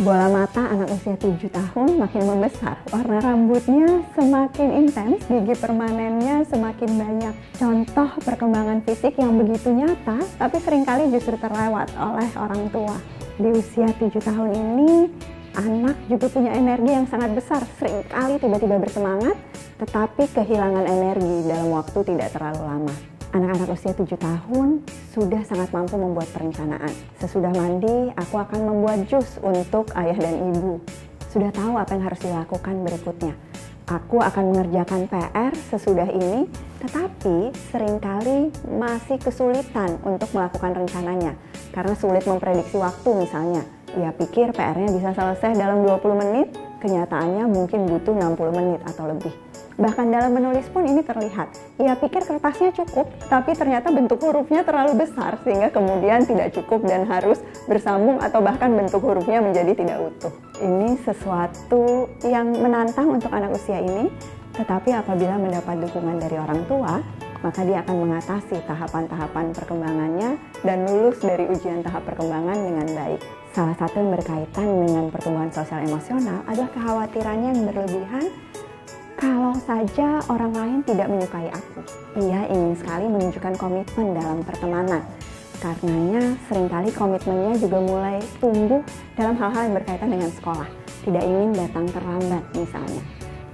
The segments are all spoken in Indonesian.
Bola mata anak usia 7 tahun makin membesar, warna rambutnya semakin intens, gigi permanennya semakin banyak. Contoh perkembangan fisik yang begitu nyata, tapi seringkali justru terlewat oleh orang tua. Di usia 7 tahun ini, anak juga punya energi yang sangat besar, seringkali tiba-tiba bersemangat, tetapi kehilangan energi dalam waktu tidak terlalu lama. Anak-anak usia 7 tahun sudah sangat mampu membuat perencanaan. Sesudah mandi, aku akan membuat jus untuk ayah dan ibu. Sudah tahu apa yang harus dilakukan berikutnya. Aku akan mengerjakan PR sesudah ini, tetapi seringkali masih kesulitan untuk melakukan rencananya. Karena sulit memprediksi waktu misalnya. Ia pikir PR-nya bisa selesai dalam 20 menit, kenyataannya mungkin butuh 60 menit atau lebih. Bahkan dalam menulis pun ini terlihat. Ia pikir kertasnya cukup, tapi ternyata bentuk hurufnya terlalu besar sehingga kemudian tidak cukup dan harus bersambung atau bahkan bentuk hurufnya menjadi tidak utuh. Ini sesuatu yang menantang untuk anak usia ini, tetapi apabila mendapat dukungan dari orang tua, maka dia akan mengatasi tahapan-tahapan perkembangannya dan lulus dari ujian tahap perkembangan dengan baik. Salah satu yang berkaitan dengan pertumbuhan sosial emosional adalah kekhawatirannya yang berlebihan. Kalau saja orang lain tidak menyukai aku, ia ingin sekali menunjukkan komitmen dalam pertemanan. Karenanya seringkali komitmennya juga mulai tumbuh dalam hal-hal yang berkaitan dengan sekolah. Tidak ingin datang terlambat misalnya.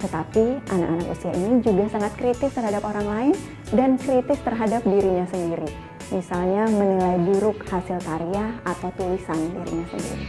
Tetapi anak-anak usia ini juga sangat kritis terhadap orang lain dan kritis terhadap dirinya sendiri. Misalnya menilai buruk hasil karya atau tulisan dirinya sendiri.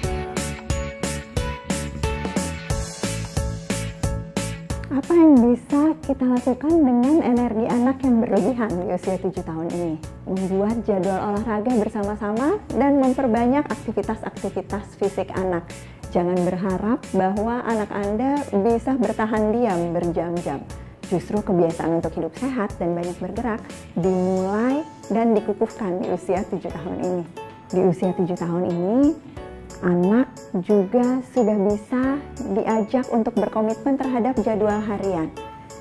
Apa yang bisa kita lakukan dengan energi anak yang berlebihan di usia 7 tahun ini? Membuat jadwal olahraga bersama-sama dan memperbanyak aktivitas-aktivitas fisik anak. Jangan berharap bahwa anak Anda bisa bertahan diam berjam-jam. Justru kebiasaan untuk hidup sehat dan banyak bergerak dimulai dan dikukuhkan di usia 7 tahun ini. Di usia 7 tahun ini, anak juga sudah bisa diajak untuk berkomitmen terhadap jadwal harian.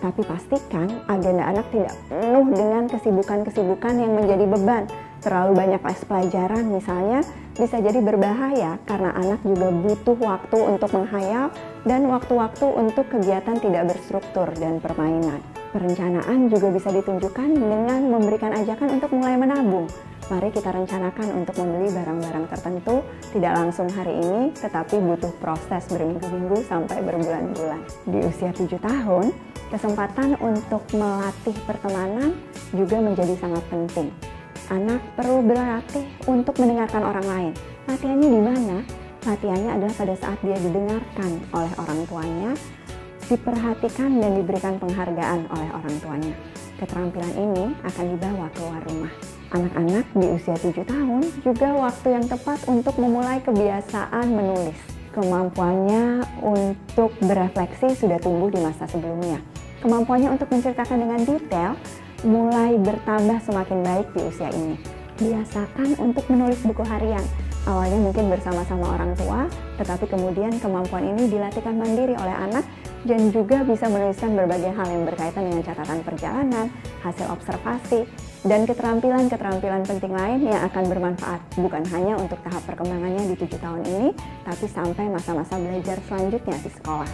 Tapi pastikan agenda anak tidak penuh dengan kesibukan-kesibukan yang menjadi beban. Terlalu banyak les pelajaran misalnya bisa jadi berbahaya karena anak juga butuh waktu untuk menghayal dan waktu-waktu untuk kegiatan tidak berstruktur dan permainan. Perencanaan juga bisa ditunjukkan dengan memberikan ajakan untuk mulai menabung. Mari kita rencanakan untuk membeli barang-barang tertentu, tidak langsung hari ini, tetapi butuh proses berminggu-minggu sampai berbulan-bulan. Di usia 7 tahun, kesempatan untuk melatih pertemanan juga menjadi sangat penting. Anak perlu berlatih untuk mendengarkan orang lain. Latihannya di mana? Latihannya adalah pada saat dia didengarkan oleh orang tuanya, diperhatikan dan diberikan penghargaan oleh orang tuanya. Keterampilan ini akan dibawa keluar rumah. Anak-anak di usia 7 tahun juga waktu yang tepat untuk memulai kebiasaan menulis. Kemampuannya untuk berefleksi sudah tumbuh di masa sebelumnya. Kemampuannya untuk menceritakan dengan detail mulai bertambah semakin baik di usia ini. Biasakan untuk menulis buku harian. Awalnya mungkin bersama-sama orang tua, tetapi kemudian kemampuan ini dilatihkan mandiri oleh anak dan juga bisa menuliskan berbagai hal yang berkaitan dengan catatan perjalanan, hasil observasi, dan keterampilan-keterampilan penting lain yang akan bermanfaat bukan hanya untuk tahap perkembangannya di 7 tahun ini, tapi sampai masa-masa belajar selanjutnya di sekolah.